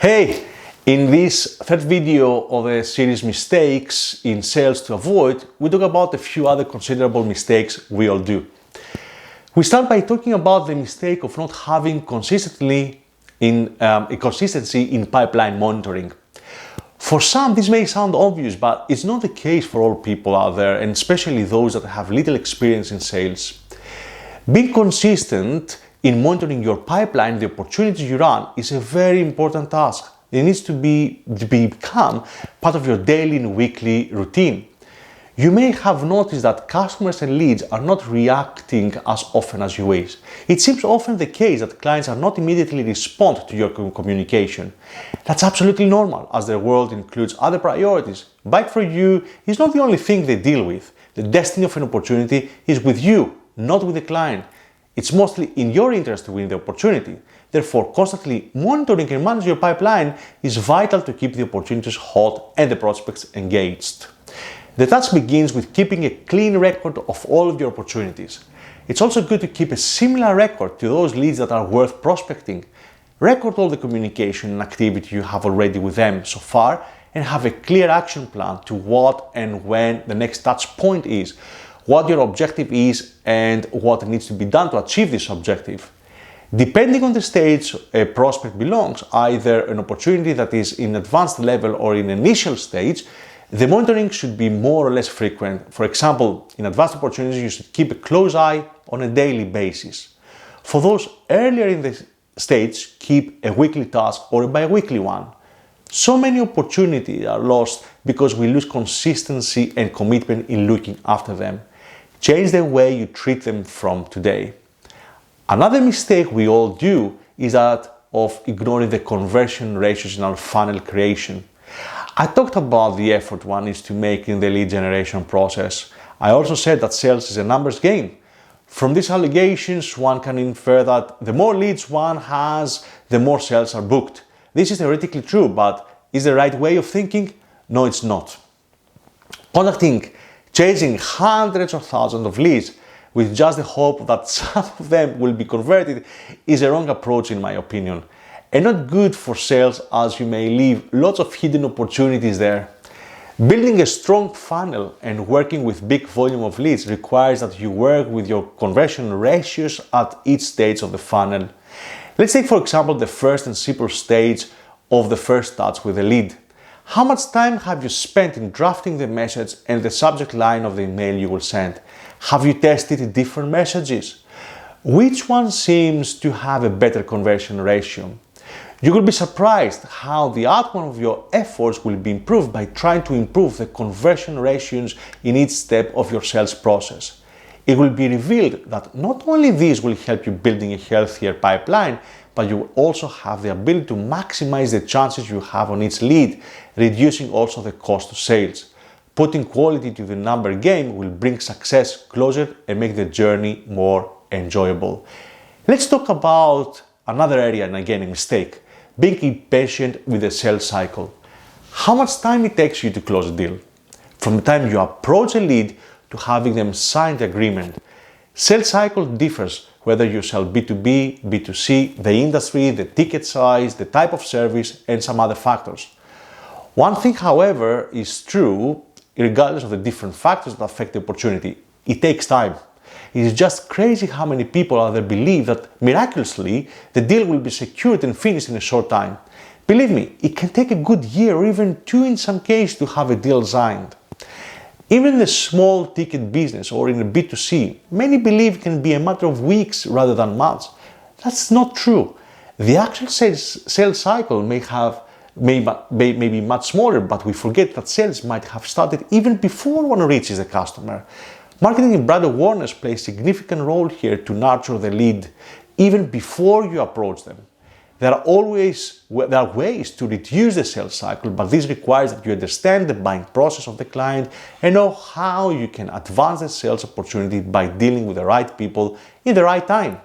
Hey, in this third video of the series Mistakes in Sales to Avoid, we talk about a few other considerable mistakes we all do. We start by talking about the mistake of not having consistency in pipeline monitoring. For some, this may sound obvious, but it's not the case for all people out there, and especially those that have little experience in sales. Being consistent in monitoring your pipeline, the opportunities you run, is a very important task. It needs to become part of your daily and weekly routine. You may have noticed that customers and leads are not reacting as often as you wish. It seems often the case that clients are not immediately respond to your communication. That's absolutely normal, as their world includes other priorities. But for you, it's not the only thing they deal with. The destiny of an opportunity is with you, not with the client. It's mostly in your interest to win the opportunity. Therefore, constantly monitoring and managing your pipeline is vital to keep the opportunities hot and the prospects engaged. The task begins with keeping a clean record of all of your opportunities. It's also good to keep a similar record to those leads that are worth prospecting. Record all the communication and activity you have already with them so far and have a clear action plan to what and when the next touch point is, what your objective is, and what needs to be done to achieve this objective. Depending on the stage a prospect belongs, either an opportunity that is in advanced level or in initial stage, the monitoring should be more or less frequent. For example, in advanced opportunities, you should keep a close eye on a daily basis. For those earlier in the stage, keep a weekly task or a bi-weekly one. So many opportunities are lost because we lose consistency and commitment in looking after them. Change the way you treat them from today. Another mistake we all do is that of ignoring the conversion ratios in our funnel creation. I talked about the effort one is to make in the lead generation process. I also said that sales is a numbers game. From these allegations, one can infer that the more leads one has, the more sales are booked. This is theoretically true, but is the right way of thinking? No, it's not. Chasing hundreds of thousands of leads with just the hope that some of them will be converted is a wrong approach in my opinion, and not good for sales, as you may leave lots of hidden opportunities there. Building a strong funnel and working with big volume of leads requires that you work with your conversion ratios at each stage of the funnel. Let's take for example the first and simple stage of the first touch with a lead. How much time have you spent in drafting the message and the subject line of the email you will send? Have you tested different messages? Which one seems to have a better conversion ratio? You will be surprised how the outcome of your efforts will be improved by trying to improve the conversion ratios in each step of your sales process. It will be revealed that not only this will help you building a healthier pipeline, but you will also have the ability to maximize the chances you have on each lead, reducing also the cost of sales. Putting quality to the number game will bring success closer and make the journey more enjoyable. Let's talk about another area, and again a mistake, being impatient with the sales cycle. How much time it takes you to close a deal? From the time you approach a lead to having them sign the agreement. Sales cycle differs whether you sell B2B, B2C, the industry, the ticket size, the type of service, and some other factors. One thing, however, is true regardless of the different factors that affect the opportunity. It takes time. It is just crazy how many people out there believe that miraculously the deal will be secured and finished in a short time. Believe me, it can take a good year or even two in some cases to have a deal signed. Even in a small ticket business or in a B2C, many believe it can be a matter of weeks rather than months. That's not true. The actual sales cycle may be much smaller, but we forget that sales might have started even before one reaches the customer. Marketing and brand awareness play a significant role here to nurture the lead even before you approach them. There are ways to reduce the sales cycle, but this requires that you understand the buying process of the client and know how you can advance the sales opportunity by dealing with the right people in the right time.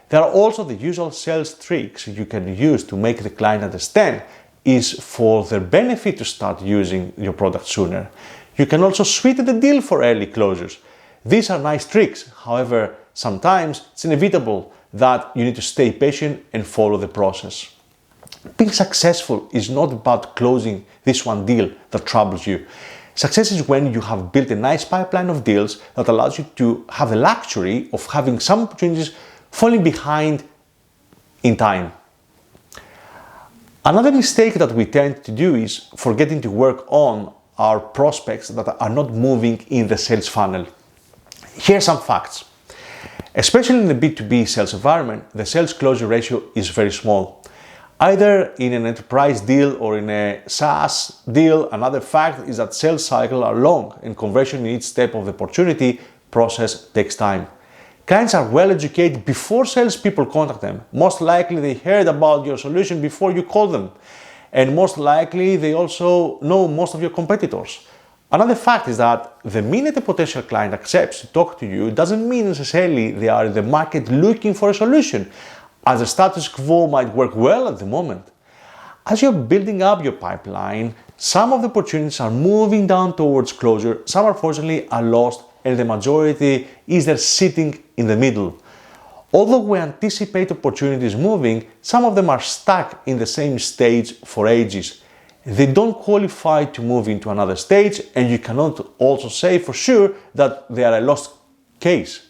There are also the usual sales tricks you can use to make the client understand is for their benefit to start using your product sooner. You can also sweeten the deal for early closures. These are nice tricks, however, sometimes it's inevitable that you need to stay patient and follow the process. Being successful is not about closing this one deal that troubles you. Success is when you have built a nice pipeline of deals that allows you to have the luxury of having some opportunities falling behind in time. Another mistake that we tend to do is forgetting to work on our prospects that are not moving in the sales funnel. Here are some facts. Especially in the B2B sales environment, the sales closure ratio is very small. Either in an enterprise deal or in a SaaS deal, another fact is that sales cycles are long and conversion in each step of the opportunity process takes time. Clients are well educated before salespeople contact them. Most likely they heard about your solution before you call them. And most likely they also know most of your competitors. Another fact is that the minute a potential client accepts to talk to you doesn't mean necessarily they are in the market looking for a solution, as the status quo might work well at the moment. As you're building up your pipeline, some of the opportunities are moving down towards closure, some unfortunately are lost, and the majority is there sitting in the middle. Although we anticipate opportunities moving, some of them are stuck in the same stage for ages. They don't qualify to move into another stage, and you cannot also say for sure that they are a lost case.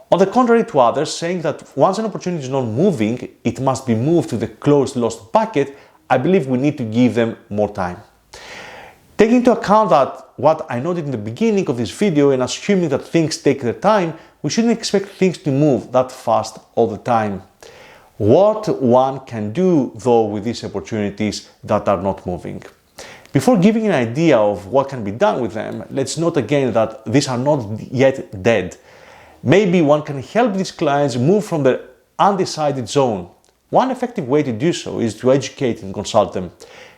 On the contrary to others, saying that once an opportunity is not moving, it must be moved to the closed lost bucket, I believe we need to give them more time. Taking into account that what I noted in the beginning of this video and assuming that things take their time, we shouldn't expect things to move that fast all the time. What one can do though with these opportunities that are not moving. Before giving an idea of what can be done with them, let's note again that these are not yet dead. Maybe one can help these clients move from their undecided zone. One effective way to do so is to educate and consult them.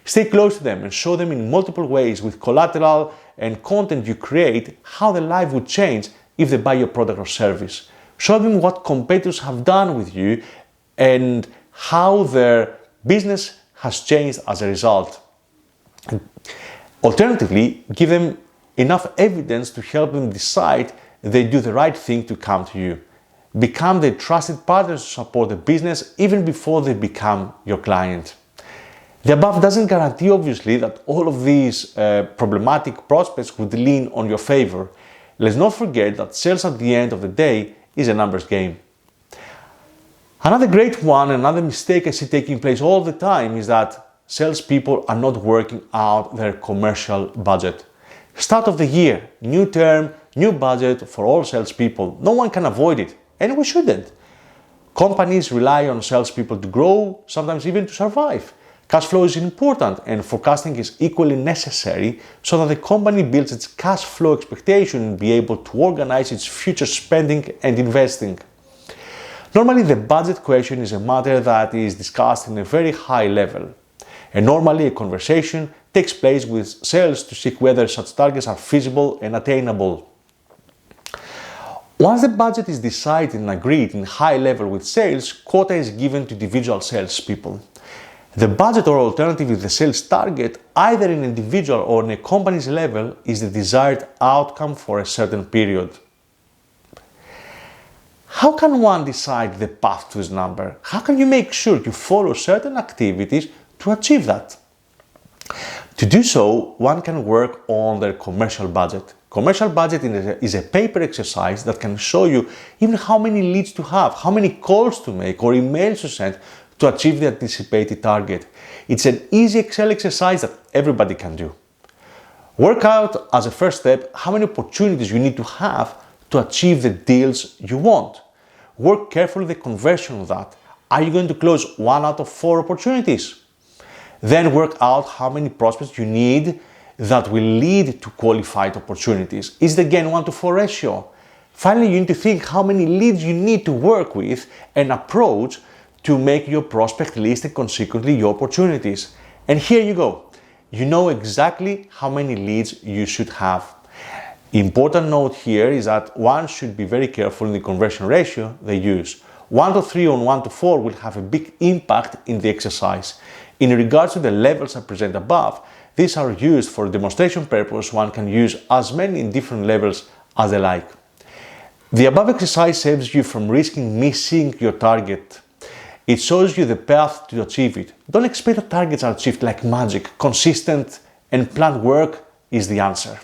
Stay close to them and show them in multiple ways with collateral and content you create how their life would change if they buy your product or service. Show them what competitors have done with you and how their business has changed as a result. Alternatively, give them enough evidence to help them decide they do the right thing to come to you. Become the trusted partners to support the business even before they become your client. The above doesn't guarantee obviously that all of these problematic prospects would lean on your favor. Let's not forget that sales at the end of the day is a numbers game. Another great one, another mistake I see taking place all the time is that salespeople are not working out their commercial budget. Start of the year, new term, new budget for all salespeople. No one can avoid it, and we shouldn't. Companies rely on salespeople to grow, sometimes even to survive. Cash flow is important, and forecasting is equally necessary so that the company builds its cash flow expectation and be able to organize its future spending and investing. Normally, the budget question is a matter that is discussed in a very high level, and normally a conversation takes place with sales to see whether such targets are feasible and attainable. Once the budget is decided and agreed in high level with sales, quota is given to individual salespeople. The budget or alternatively the sales target, either in individual or in a company's level, is the desired outcome for a certain period. How can one decide the path to this number? How can you make sure you follow certain activities to achieve that? To do so, one can work on their commercial budget. Commercial budget is a paper exercise that can show you even how many leads to have, how many calls to make or emails to send to achieve the anticipated target. It's an easy Excel exercise that everybody can do. Work out as a first step how many opportunities you need to have to achieve the deals you want. Work carefully the conversion of that. Are you going to close 1 out of 4 opportunities? Then work out how many prospects you need that will lead to qualified opportunities. Is it again 1-to-4 ratio? Finally, you need to think how many leads you need to work with and approach to make your prospect list and consequently your opportunities. And here you go. You know exactly how many leads you should have. Important note here is that one should be very careful in the conversion ratio they use. 1-to-3 or 1-to-4 will have a big impact in the exercise. In regards to the levels I present above, these are used for demonstration purpose. One can use as many in different levels as they like. The above exercise saves you from risking missing your target. It shows you the path to achieve it. Don't expect that targets are achieved like magic. Consistent and planned work is the answer.